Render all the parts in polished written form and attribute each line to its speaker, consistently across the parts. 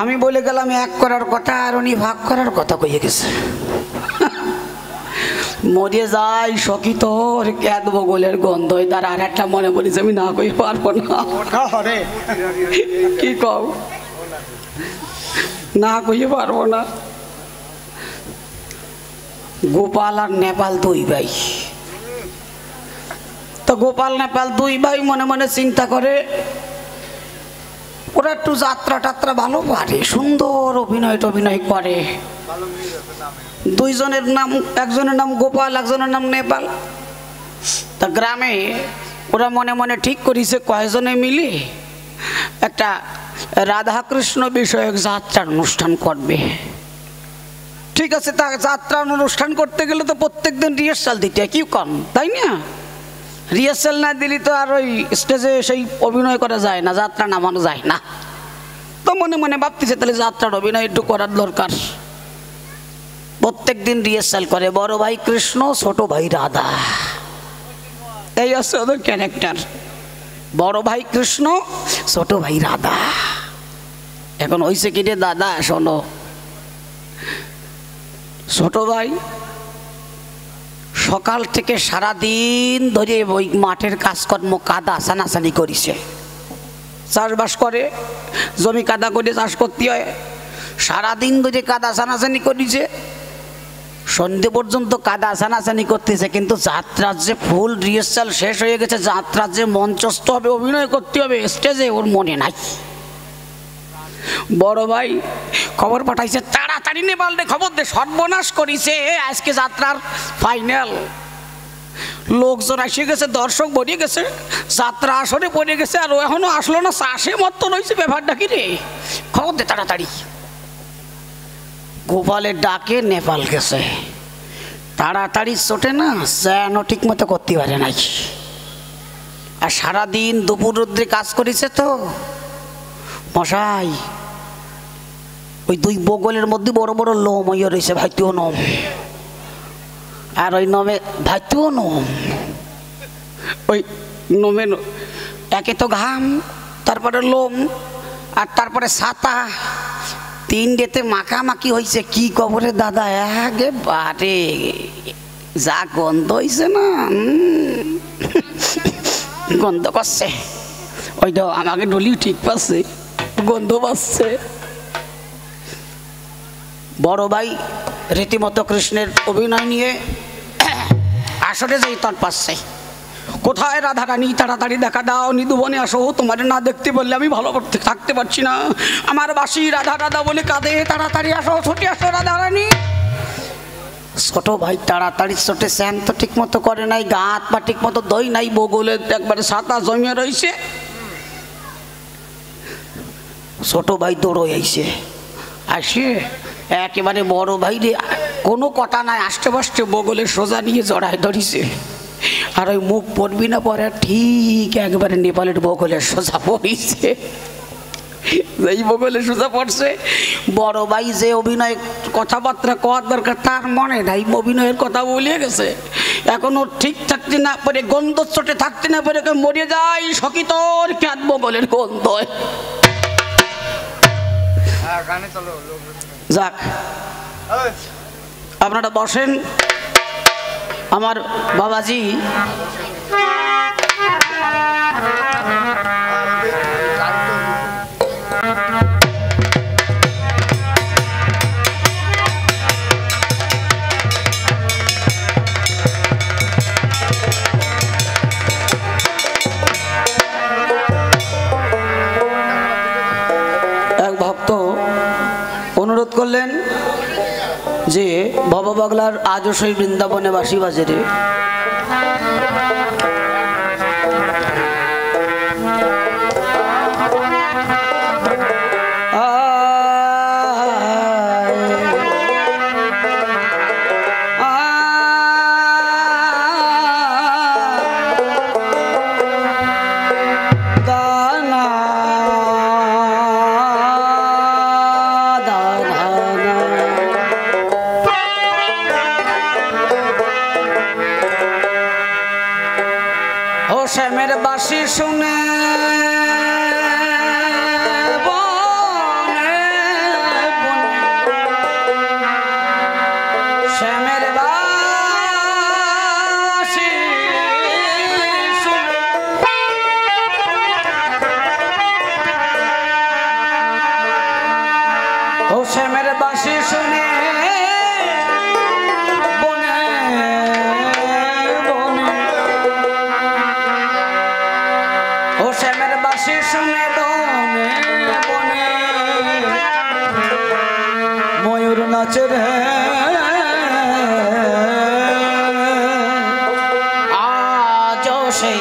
Speaker 1: আমি বলে গেলাম এক করার কথা, আর উনি ভাগ করার কথা কইয়ে গেছে। মরে যাই সখী তোর ক্যাদ বগলের গন্ধ, তার আর একটা মনে পড়েছে, আমি না কই পারবো না। কি কও? না কইয়ে পারবো না। গোপাল আর নেপাল দুই ভাই, তো গোপাল নেপাল দুই ভাই মনে মনে চিন্তা করে ওরা একটু যাত্রা টাত্রা ভালো পারে, সুন্দর অভিনয় টভিনয় করে। দুইজনের নাম, একজনের নাম গোপাল, একজনের নাম নেপাল। তা গ্রামে ওরা মনে মনে ঠিক করেছে কয়েকজনে মিলে একটা রাধাকৃষ্ণ বিষয়ক যাত্রার অনুষ্ঠান করবে। ঠিক আছে, তা যাত্রা অনুষ্ঠান করতে গেলে তো প্রত্যেক দিন রিহার্সাল দিতে হয়, কি কম তাই না? রিহার্সাল না দিলে তো আর ওই স্টেজে সেই অভিনয় করা যায় না, যাত্রা নামানো যায় না। তো মনে মনে ভাবতেছে তাহলে যাত্রার অভিনয় একটু করার দরকার। প্রত্যেক দিন রিহার্সাল করে বড় ভাই কৃষ্ণ, ছোট ভাই রাধা, এই হচ্ছে ওদের ক্যারেক্টার। বড় ভাই কৃষ্ণ, ছোট ভাই রাধা। এখন হইছে কি রে দাদা, শোনো, ছোট ভাই সকাল থেকে সারা দিন ধরে ওই মাঠের কাজকর্ম কাদা সানাসানি করেছে, চাষবাস করে, জমি কাদা করে চাষ করতে হয়, সারাদিন ধরে কাদা সানাসানি করেছে, সন্ধে পর্যন্ত কাদা সানাসানি করতেছে। কিন্তু যাত্রার যে ফুল রিহার্সাল শেষ হয়ে গেছে, যাত্রার যে মঞ্চস্থ হবে, অভিনয় করতে হবে স্টেজে, ওর মনে নাই। বড় ভাই খবর পাঠাইছে, তাড়াতাড়ি নেপালে খবর দে, সর্বনাশ করিছে আজকে যাত্রার ফাইনাল। লোকজন এসে গেছে, দর্শক ভরে গেছে, যাত্রা আসরে পড়ে গেছে, আর ও এখনো আসলো না, চাষে মত রয়েছে, ব্যাপারটা কি রে, খবর দে তাড়াতাড়ি। গোপালের ডাকে নেপাল গেছে, তাড়াতাড়ি চটে না, যেন ঠিক মতো করতে পারে নাই। আর সারাদিন দুপুর রোদ্রে কাজ করেছে তো মশাই, ওই দুই বগলের মধ্যে বড় বড় লোম হইয়া রয়েছে, ভাইতেও নোম, আর ওই নমে ভাইতেও নোম। ওই নোমে একে তো ঘাম, তারপরে লোম, আর তারপরে ছাতা, তিনটেতে মাখামাখি হয়েছে। কি কবরে দাদা, একেবারে যা গন্ধ হয়েছে না, গন্ধ করছে। ওই তো আমাকে ডলি ঠিক পাচ্ছে, গন্ধ পাচ্ছে। বড় ভাই রীতিমতো কৃষ্ণের অভিনয় নিয়ে আসরে যেই তৎ পাচ্ছে, কোথায় রাধা রানী, তাড়াতাড়ি দেখা দাও, নিধুবনে আসো, তোমার না দেখতে বললে আমি ভালো করতে থাকতে পারছি না, আমার বাসি রাধা রাধা বলে কাঁদে, তাড়াতাড়ি আসো, ছুটে আসো রাধা রানী। ছোট ভাই তাড়াতাড়ি ছোটে, স্যান তো ঠিক মতো করে নাই, গা হাত পা ঠিক মতো দই নাই, বগলে একবারে ছাতা জমিয়ে রয়েছে। ছোট ভাই দৌড় আইছে, আসে একেবারে বড় ভাই রে কোনো কথা নাই, আস্তে পাস্তে বগলে সোজা নিয়ে জড়ায় ধরিছে। আর ওই মুখ পড়বি না পরে, ঠিক একবারে নেপালের বগলে সোজা পড়িছে। এই বগলে সোজা পড়ছে, বড় ভাই যে অভিনয় কথাবার্তা কওয়ার দরকার তার মনে নাই, অভিনয়ের কথা বলিয়ে গেছে। এখনো ঠিক থাকতে না পারে, গন্ধ চটে থাকতে না পারে, মরে যায় সখী তোর ক্যাদ বগলের গন্ধ। যাক, আপনারা বসেন। আমার বাবাজি এক ভক্ত অনুরোধ করলেন যে বাবা বাগলার আজও সেই বৃন্দাবনে বাঁশি বাজে রে। শ্যামের বাঁশি শুনে বনে বনে, ও শ্যামের বাঁশি শুনে বনে বনে ময়ূর নাচে রে। আজ সেই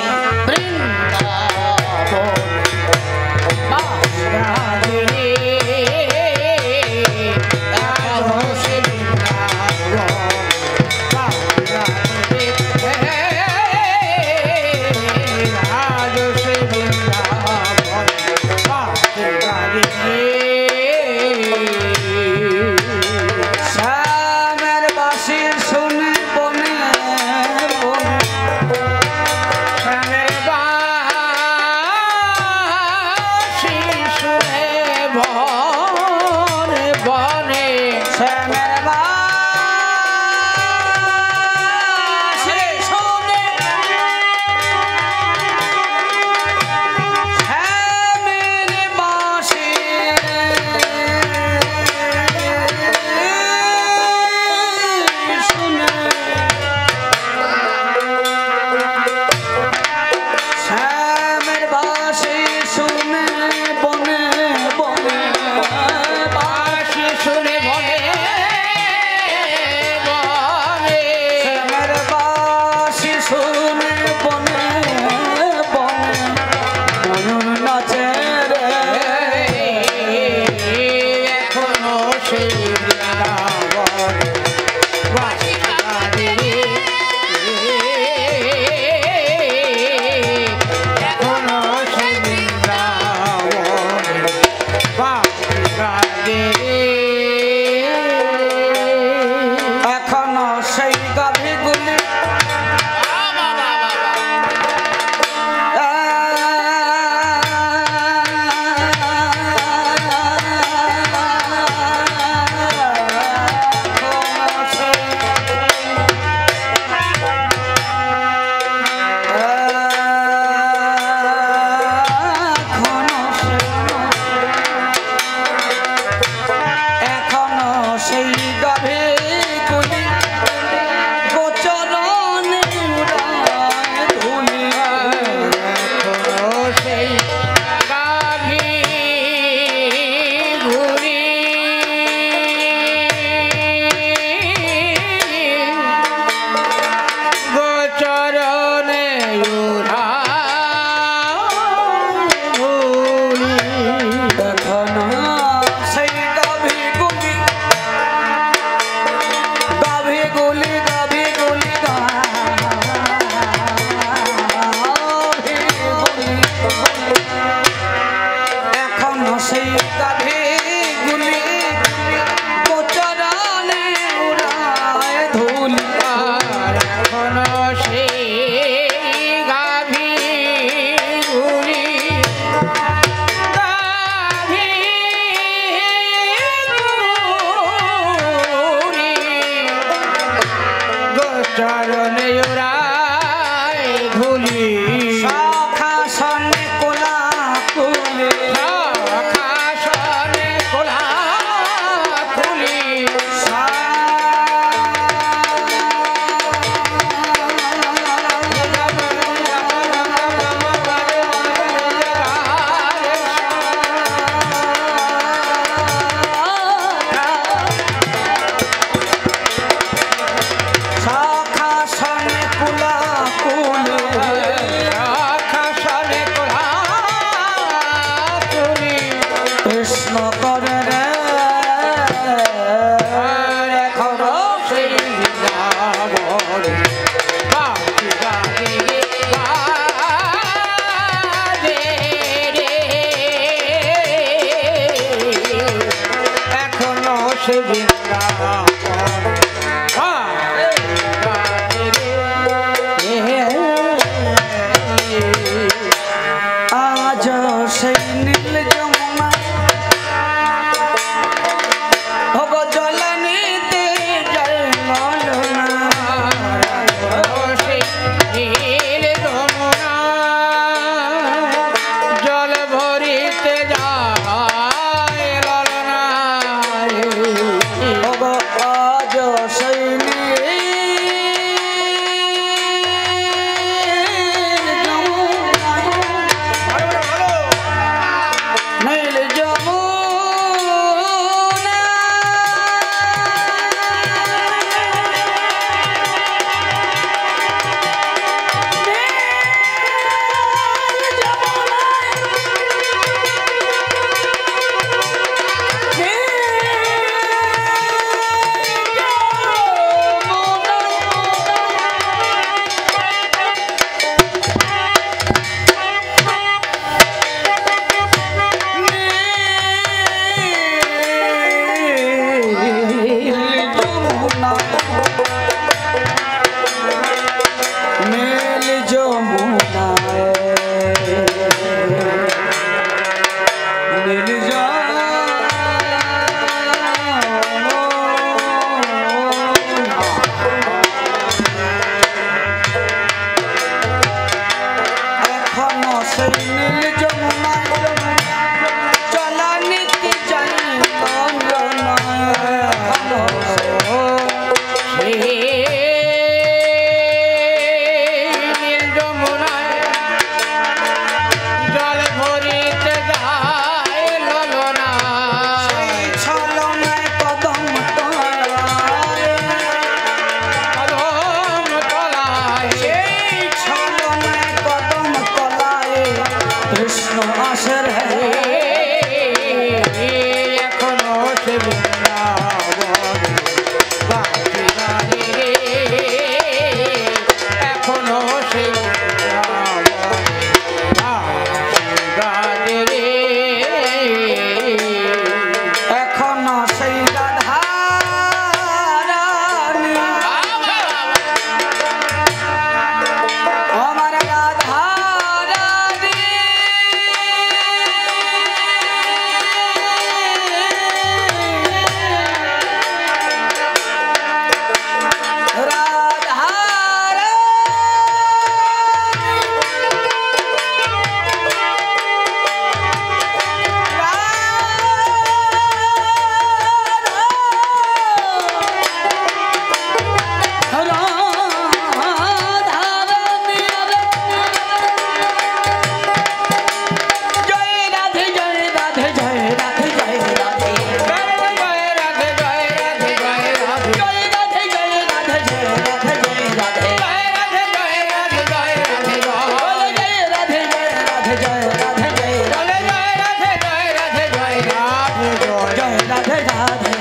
Speaker 1: রাধে রাধে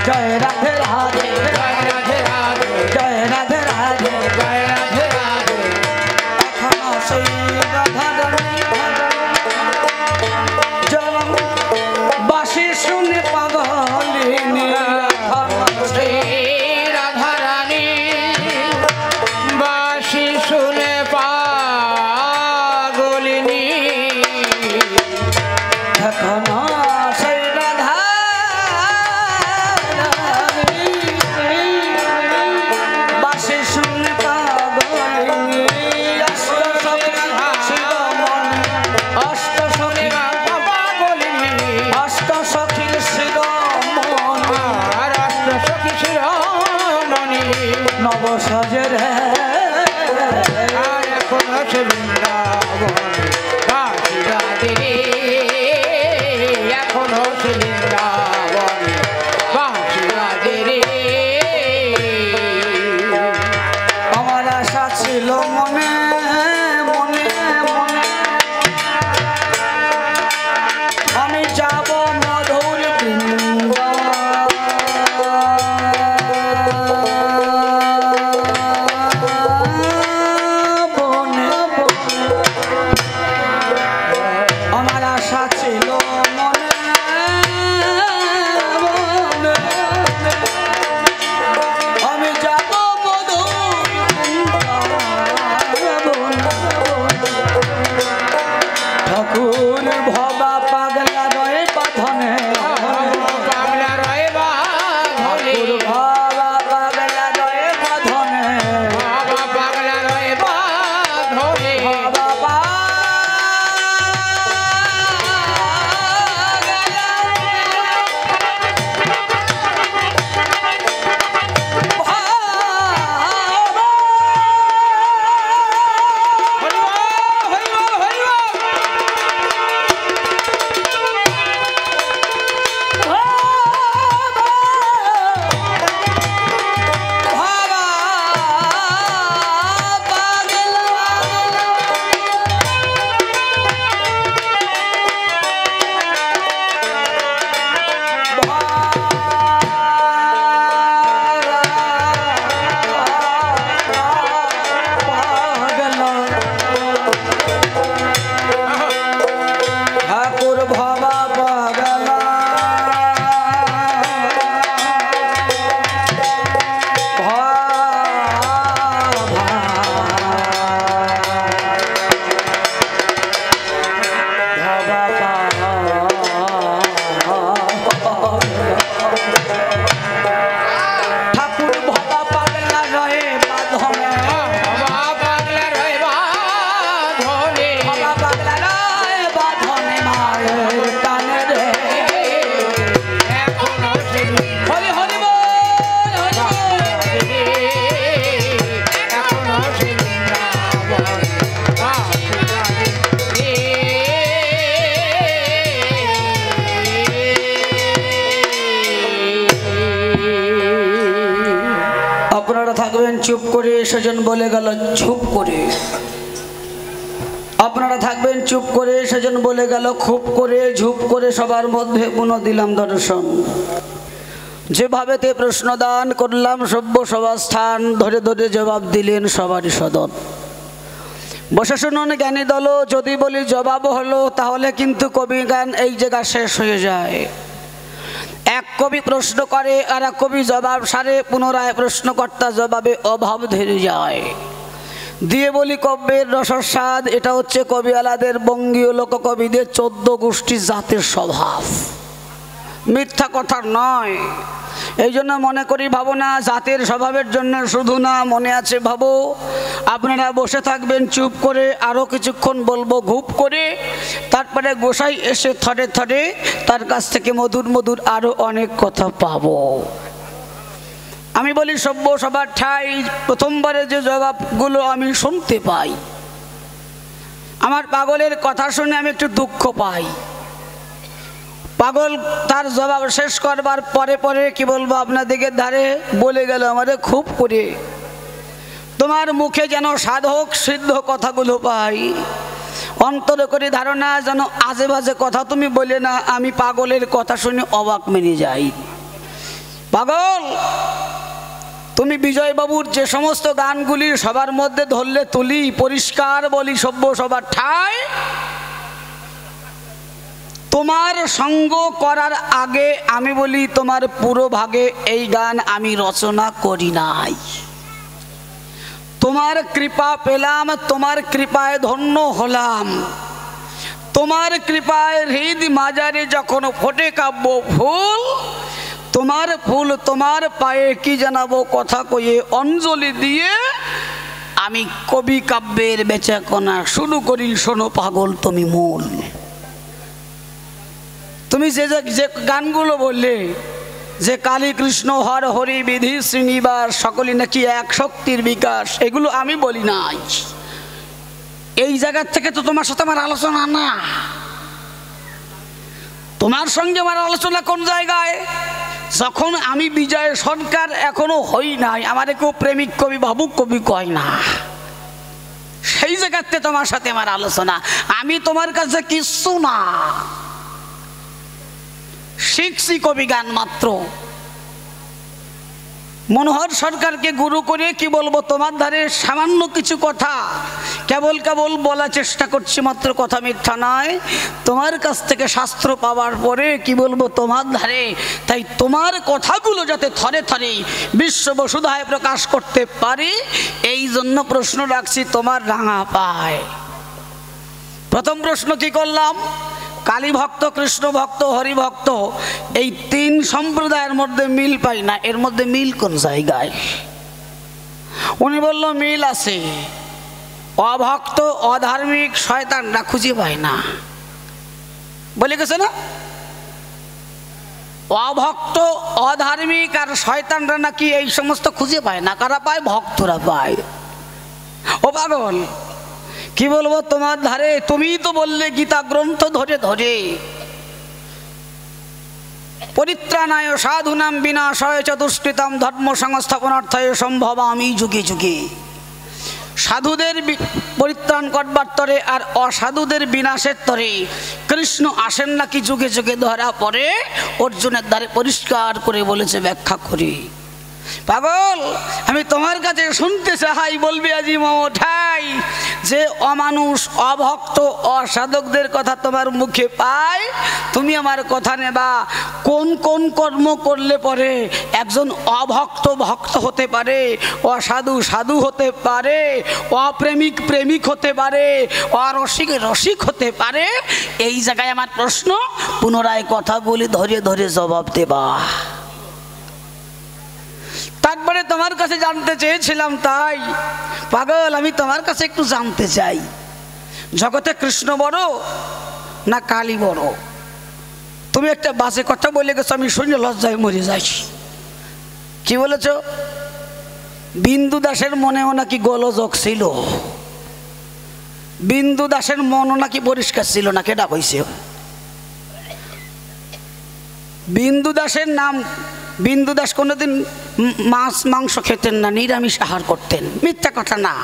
Speaker 1: জয় রাধে রাধে জয় রাধে রাধে জয় রাধে রাধে জয় রাধে রাধে এখনো সেই রাধারানী যেমন বাঁশি শুনে পাগলিনী এখনো সেই রাধারানী বাঁশি শুনে পাগলিনী এখনো নবসজের আর এখন আছে বৃন্দাবন বাঁশি রাধে এখন আছে বৃন্দাবন বাঁশি রাধে রে আমার আশা ছিল মনে মনে মনে আমি যাব মধুর চুপ করে সেজন বলে গেল চুপ করে আপনারা থাকবেন চুপ করে সেজন বলে গেল খুব করে ঝুপ করে সবার মধ্যে পুনঃ দিলাম দর্শন যেভাবেতে প্রশ্নদান করলাম সভ্য সভাস্থান ধরে ধরে জবাব দিলেন সবারই সদন বসে শুনুন জ্ঞানী দল যদি বলি জবাব হলো তাহলে কিন্তু কবি গান এই জায়গা শেষ হয়ে যায় এক কবি প্রশ্ন করে আর এক কবি জবাব সারে পুনরায় প্রশ্নকর্তা জবাবে অভাব ধরে যায় দিয়ে বলি কব্যের রসস্বাদ এটা হচ্ছে কবিওয়ালাদের বঙ্গীয় লোককবিদের 14 গোষ্ঠী জাতের স্বভাব মিথ্যা কথা নয় এই জন্য মনে করি ভাবো না জাতের স্বভাবের জন্য শুধু না মনে আছে ভাবো আপনারা বসে থাকবেন চুপ করে আরও কিছুক্ষণ বলবো ঘুপ করে তারপরে গোসাই এসে থরে থরে তার কাছ থেকে মধুর মধুর আরও অনেক কথা পাবো আমি বলি সভ্য সবার ঠাই প্রথমবারে যে জবাবগুলো আমি শুনতে পাই আমার পাগলের কথা শুনে আমি একটু দুঃখ পাই পাগল তার জবাব শেষ করবার পরে পরে কি বলবো আপনাদেরকে ধারে বলে গেল আমারে খুব করে তোমার মুখে যেন সাধক সিদ্ধ কথাগুলো পাই অন্তরে করে ধারণা যেন আজে বাজে কথা তুমি বলে না, আমি পাগলের কথা শুনে অবাক মেনে যাই। পাগল, তুমি বিজয়বাবুর যে সমস্ত গানগুলি সবার মধ্যে ধরলে তুলি, পরিষ্কার বলি সভ্য সবার ঠাই, তোমার সঙ্গ করার আগে আমি বলি তোমার পুরো ভাগে এই গান আমি রচনা করি নাই। তোমার কৃপা পেলাম, তোমার কৃপায় ধন্য হলাম, তোমার কৃপায় হৃদ মাজারে যখন ফোটে কাব্য ফুল, তোমার ফুল তোমার পায়ে কি জানাবো কথা কয়ে অঞ্জলি দিয়ে আমি কবি কাব্যের বেচাকেনা শুরু করি। শোনো পাগল তুমি মূল। তুমি যে যে গানগুলো বললে যে কালী কৃষ্ণ হর হরি বিধি শ্রীনিবাস সকলে নাকি এক শক্তির বিকাশ, এগুলো আমি বলি নাই। এই জায়গার থেকে তো তোমার সাথে আমার আলোচনা না। তোমার সঙ্গে আমার আলোচনা কোন জায়গায়? যখন আমি বিজয় সরকার এখনো হই নাই, আমার কেউ প্রেমিক কবি ভাবুক কবি কয় না, সেই জায়গাতে তোমার সাথে আমার আলোচনা। আমি তোমার কাছে কিছু না, শিখছি কবি গান মাত্র। মনোহর সরকারকে গুরু করে কি বলবো, তোমার ধারে সামান্য কিছু কথা কেবল কেবল বলার চেষ্টা করছি মাত্র, কথা মিথ্যা নয়। তোমার কাছ থেকে শাস্ত্র পাওয়ার পরে কি বলবো তোমার ধারে, তাই তোমার কথাগুলো যাতে থরে থরে বিশ্ব বসুধায় প্রকাশ করতে পারি, এই জন্য প্রশ্ন রাখছি তোমার রাঙা পায়। প্রথম প্রশ্ন কি করলাম? কালী ভক্ত, কৃষ্ণ ভক্ত, হরিভক্ত, এই তিন সম্প্রদায়ের মধ্যে মিল পাই না। এর মধ্যে মিল কোন জায়গায়? উনি বলল মিল আছে, অভক্ত অধার্মিক শয়তানরা খুঁজে পায় না। বলে গেছে না, অভক্ত অধার্মিক আর শয়তানরা নাকি এই সমস্ত খুঁজে পায় না। কারা পায়? ভক্তরা পায়। ও পাগল, কি বলবো তোমার ধারে, তুমি তো বললে গীতা গ্রন্থ ধরে ধরে পরিত্রাণায় সাধুনাম বিনাশায় চতুষ্কৃতম ধর্ম সংস্থাপনার্থায় সম্ভবামি যুগে যুগে। সাধুদের পরিত্রাণ করবার তরে আর অসাধুদের বিনাশের তরে কৃষ্ণ আসেন নাকি যুগে যুগে ধরা পড়ে, অর্জুনের দ্বারে পরিষ্কার করে বলেছে, ব্যাখ্যা করি। পাগল, আমি তোমার কাছে শুনতে চাই, বলবি আজি মঠাই যে অমানুষ অভক্ত অসাধকদের কথা তোমার মুখে পাই, তুমি আমার কথা নেবা। কোন কোন কর্ম করলে পরে একজন অভক্ত ভক্ত হতে পারে, অসাধু সাধু হতে পারে, অপ্রেমিক প্রেমিক হতে পারে, অরসিক রসিক হতে পারে, এই জায়গায় আমার প্রশ্ন, পুনরায় কথাগুলি ধরে ধরে জবাব দেবা। তারপরে তোমার কাছে জানতে চেয়েছিলাম, তাই পাগল আমি তোমার কাছে একটু জানতে চাই, জগতে কৃষ্ণ বড় না কালী বড়? তুমি একটা বাজে কথা বলে গেছো, আমি শুনে লজ্জায় মরে যাই। কি বলেছ? বিন্দু দাসের মনেও নাকি গোলযোগ ছিল, বিন্দু দাসের মনও নাকি পরিষ্কার ছিল না। কেডা কইছে? বিন্দু দাসের নাম, বিন্দু দাস কোনোদিন মাছ মাংস খেতেন না, নিরামিষ আহার করতেন। মিথ্যা কথা না,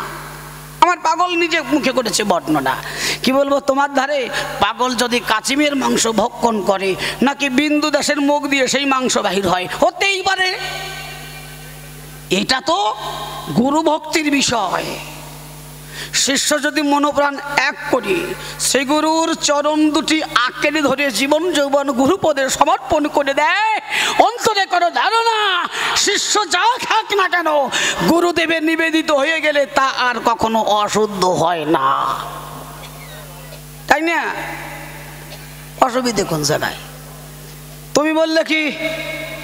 Speaker 1: আমার পাগল নিজে মুখে করেছে বর্ণনা। কি বলবো তোমার ধারে, পাগল যদি কাচিমের মাংস ভক্ষণ করে নাকি বিন্দু দাসের মুখ দিয়ে সেই মাংস বাহির হয়? হতেই পারে, এটা তো গুরু ভক্তির বিষয়। শিষ্য যদি মনোপ্রাণ এক করি, সে গুরুর চরণ দুটি আঁকড়ে ধরে জীবন যৌবন গুরুপদে সমর্পণ করে দেয়, অন্তরে করো ধারণা, শিষ্য যা খাক না কেন গুরুদেবের নিবেদিত হয়ে গেলে তা আর কখনো অশুদ্ধ হয় না, তাই না? অসুবিধে কোন জায়গায়? তুমি বললে কি,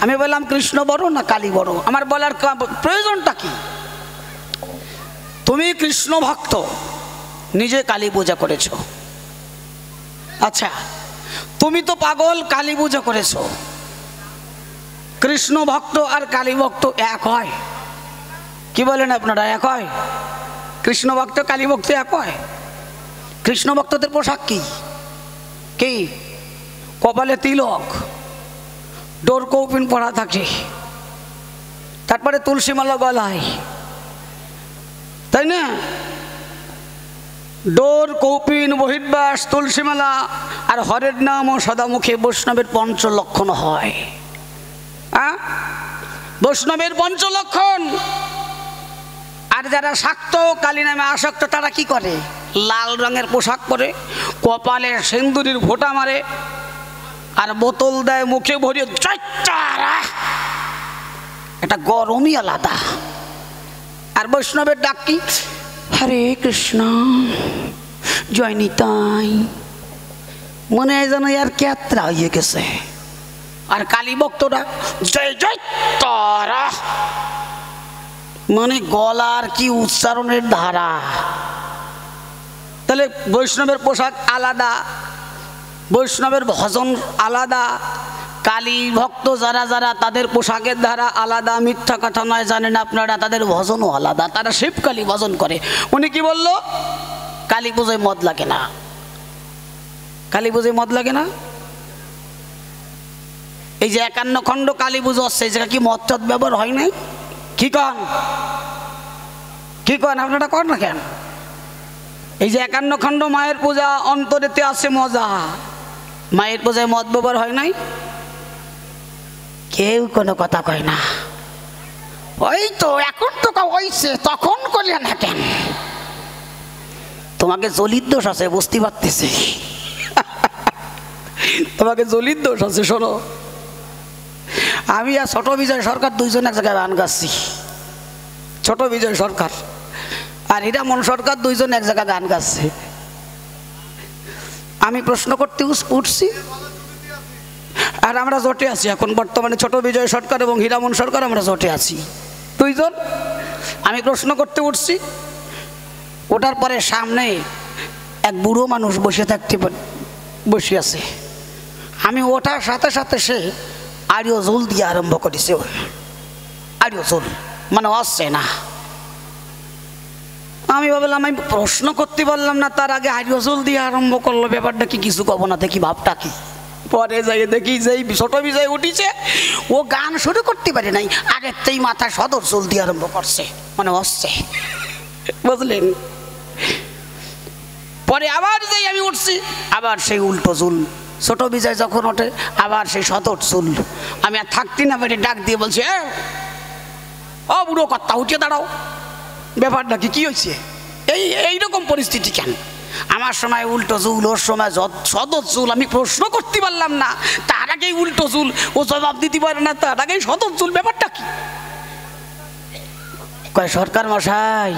Speaker 1: আমি বললাম কৃষ্ণ বড় না কালী বড়? আমার বলার প্রয়োজনটা কি? তুমি কৃষ্ণ ভক্ত, নিজে কালী পূজা করেছ, আচ্ছা তুমি তো পাগল কালী পূজা করেছ, কৃষ্ণ ভক্ত আর কালী ভক্ত এক হয়? কি বলেন আপনারা, এক হয়? কৃষ্ণ ভক্ত কালী ভক্ত এক হয়? কৃষ্ণ ভক্তদের পোশাক কি কি? কপালে তিলক, ডোর কৌপিন পরা থাকে, তারপরে তুলসী মালা গলায়, তাই না? ডোর, কৌপিন, বহির্বাস, তুলসীমালা আর হরের নাম ও সদামুখে বৈষ্ণবের পঞ্চলক্ষণ হয়। বৈষ্ণবের পঞ্চলক্ষণ। আর যারা শাক্ত, কালী নামে আসক্ত, তারা কি করে? লাল রঙের পোশাক পরে, কপালে সিন্দুরের ফোঁটা মারে, আর বোতল দেয় মুখে ভরিয়ে, এটা গরমই আলাদা। আর বৈষ্ণবের ডাক কি? হরে কৃষ্ণ, জয় নিতাই। মনে হয় যেন আর কেত্রা হয়ে গেছে। আর কালী ভক্তরা জয় জয় তারা, মানে গলার কি উচ্চারণের ধারা। তাহলে বৈষ্ণবের পোশাক আলাদা, বৈষ্ণবের ভজন আলাদা, কালী ভক্ত যারা যারা তাদের পোশাকের ধারা আলাদা। মিথ্যা কথা নয়, জানেন আপনারা, তাদের ভজনও আলাদা। তারা শিবকালী ভজন করে। উনি কি বলল? কালী পুজোয় মদ লাগে না। কালী পুজোয় মদ লাগে না। এই যে 51 খণ্ড কালী পুজো হচ্ছে, এই জায়গা কি মদ টদ ব্যবহার হয় নাই? কি কন, কি কন আপনারা? কর না কেন? এই যে 51 খণ্ড মায়ের পূজা, অন্তরেতে আছে মজা। মায়ের পূজায় মদ ব্যবহার হয় নাই? কেউ কোনো কথা কয় না। ওই তো এখন তো হইছে, তখন করলে না কেন? তোমাকে জলির দোষ আছে, বুঝতে পারতেছি। তোমাকে জলির দোষ আছে। শোনো, আমি আর ছোট বিজয় সরকার দুইজন এক জায়গায় গান গাচ্ছি। ছোট বিজয় সরকার আর হীরামন সরকার দুইজন এক জায়গায় গান গাচ্ছে। আমি প্রশ্ন করতে উঠছি, আর আমরা জোটে আছি এখন বর্তমানে। ছোট বিজয় সরকার এবং হীরামন সরকার আমরা জোটে আছি দুইজন। আমি প্রশ্ন করতে উঠছি, ওটার পরে সামনে এক বুড়ো মানুষ বসে আছে। আমি ওটার সাথে সাথে সে আড়িও জোল দিয়ে আরম্ভ করেছে। আড়িও জোল মানে আসছে না। আমি ভাবলাম, আমি প্রশ্ন করতে পারলাম না, তার আগে আড়িও জোল দিয়ে আরম্ভ করলো। ব্যাপারটা কি, কিছু কব না, দেখি ভাবটা কি। পরে যাই দেখি যেই ছোট বিজয় উঠিছে, ও গান শুরু করতে পারে নাই, আগের তেই মাথা সদর জোল দিয়ে আরম্ভ করছে, মানে আসছে, বুঝলেন? পরে আবার যাই আমি উঠছি, আবার সেই উল্টো চুল। ছোট বিজয় যখন ওঠে আবার সেই সদর চুল। আমি আর থাকতে না পেরে ডাক দিয়ে বলছি, ও বুড়ো কর্তা, উঠে দাঁড়াও। ব্যাপারটা কি, কি হয়েছে? এইরকম পরিস্থিতি কেন? আমার সময় উল্টো চুল, ওর সময় সদর চুল। আমি প্রশ্ন করতে পারলাম না, তার আগেই উল্টো চুল। ও জবাব দিতে পারে না, তার আগেই সদর চুল। ব্যাপারটা কি? কয়, সরকার মশাই,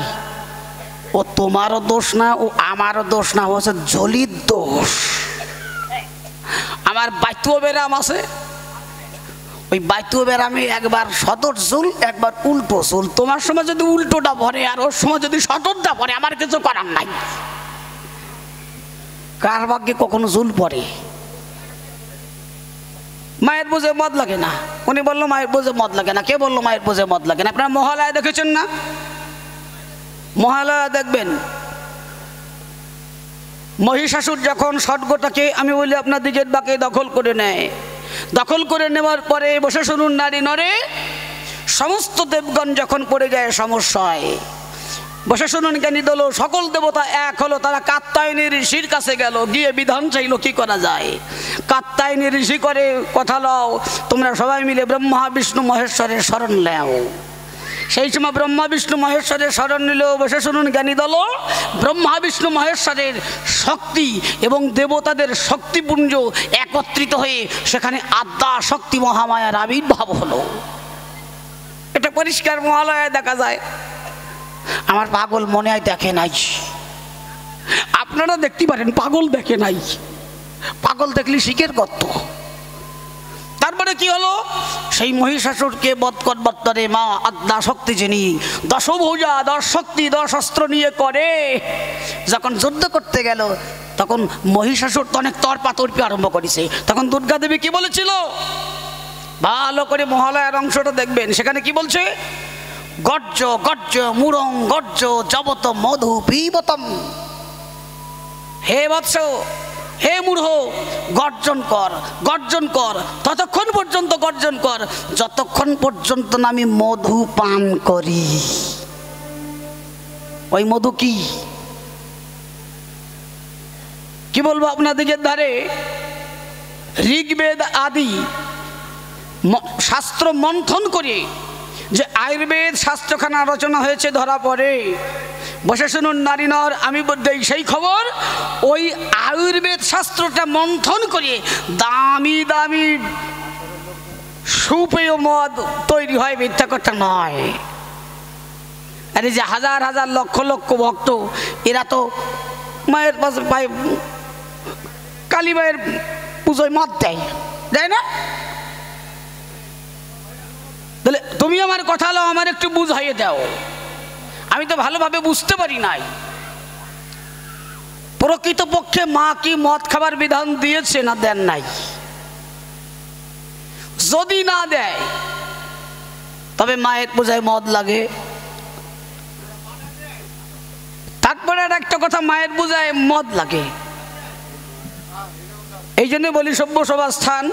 Speaker 1: ও তোমারও দোষ না, ও আমারও দোষ না, হচ্ছে জলির দোষ। আমার বাইতুও ব্যারাম আছে, ওই বাইতুও ব্যারামে একবার সদর চুল, একবার উল্টো চুল। তোমার সময় যদি উল্টোটা ভরে আর ওর সময় যদি সদরটা ভরে, আমার কিছু করার নাই। কার ভাগ্যে কখনো চুল পরে? মায়ের বুঝে মদ লাগে না। উনি বললো মায়ের বুঝে মদ লাগে না। কে বললো মায়ের বুঝে মদ লাগে না? আপনারা মহালয়া দেখেছেন না? মহালয়া দেখবেন, মহিষাসুর যখন স্বর্গটাকে, আমি বলি আপনার দিকের বাকে দখল করে নেয়, দখল করে নেওয়ার পরে বসে শুনুন, নারী নরে সমস্ত দেবগণ যখন পড়ে যায় সমস্যায়, বসে শুনুন জ্ঞানী দল, সকল দেবতা এক হলো। তারা কাত্যায়নী ঋষির কাছে গেল, গিয়ে বিধান চাইল কি করা যায়। কাত্যায়নী ঋষি করে, কথা লও, তোমরা সবাই মিলে ব্রহ্মা বিষ্ণু মহেশ্বরের শরণ নেও। সেই সময় ব্রহ্মা বিষ্ণু মহেশ্বরের শরণ নিল। বসে শুনুন জ্ঞানী দল, ব্রহ্মা বিষ্ণু মহেশ্বরের শক্তি এবং দেবতাদের শক্তিপুঞ্জ একত্রিত হয়ে সেখানে আদ্যা শক্তি মহামায়ার আবির্ভাব হলো। এটা পরিষ্কার মহালয়ায় দেখা যায়। আমার পাগল মনে হয় দেখে নাই। আপনারা দেখতে পারেন, পাগল দেখে নাই। পাগল দেখলে শিখের গর্ত। তারপরে কি হলো? সেই মহিষাসুরকে বধ করবারে মা আদ্যা শক্তি যিনি দশভুজা, 10 শক্তি 10 অস্ত্র নিয়ে করে, যখন যুদ্ধ করতে গেল, তখন মহিষাসুর তো অনেক তর্পাতর্পি আরম্ভ করেছে। তখন দুর্গা দেবী কি বলেছিল? ভালো করে মহালয়ার অংশটা দেখবেন, সেখানে কি বলছে? গর্জ গর্জ মুরং গর্জ জবত মধু পিবতম। হে বৎস, হে মূঢ়, গর্জন কর, গর্জন কর, ততক্ষণ পর্যন্ত গর্জন কর যতক্ষণ পর্যন্ত না আমি মধু পান করি। ওই মধু কি? কি বলবো আপনাদের ধারে ঋগ্বেদ আদি শাস্ত্র মন্থন করে যে আয়ুর্বেদ শাস্ত্রখানা রচনা হয়েছে ধরা পড়ে। বসে শুনুন নারী নর, আমি দেই সেই খবর, ওই আয়ুর্বেদ শাস্ত্রটা মন্থন করে দামি দামি সুপেয় মদ তৈরি হয়, মিথ্যা কথা নয়। আরে যে হাজার হাজার লক্ষ লক্ষ ভক্ত, এরা তো মায়ের পাশে পায়ে কালী মায়ের পুজোয় মদ দেয়, দেয় না? তাহলে তুমি আমার কথা হলো আমার একটু বুঝাইয়ে দাও, আমি তো ভালোভাবে বুঝতে পারি নাই। প্রকৃতপক্ষে মা কি মদ খাবার বিধান দিয়েছে না দেন নাই? যদি না দেয় তবে মায়ের পূজায় মদ লাগে। তারপরে আর একটা কথা, মায়ের পূজায় মদ লাগে। এই জন্য বলি সভ্য সভাস্থান,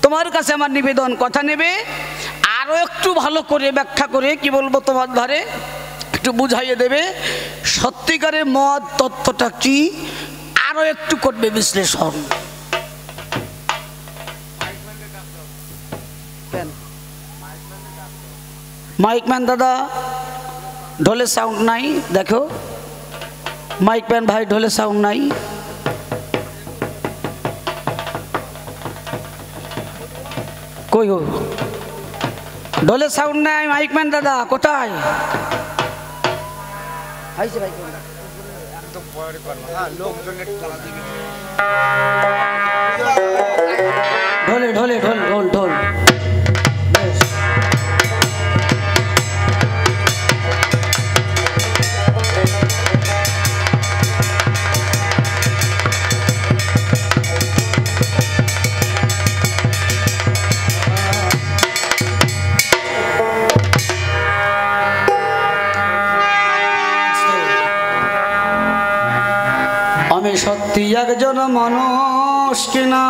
Speaker 1: তোমার কাছে আমার নিবেদন, কথা নেবে আরো একটু ভালো করে ব্যাখ্যা করে কি বলবো তোমার ধারে একটু বুঝাইয়ে দেবে সত্যিকারের মদ তত্ত্বটা কি, আরো একটু করবে বিশ্লেষণ। মাইকম্যান দাদা, ঢোলে সাউন্ড নাই, দেখো মাইকম্যান ভাই, ঢোলে সাউন্ড নাই। কই গো, ঢোলে সাউন্ড নাই, মাইকম্যান দাদা কোথায়? ঢোলে ঢোলে ঢোল ঢোল ঢোল। আমি সত্যি একজন মানুষ কিনা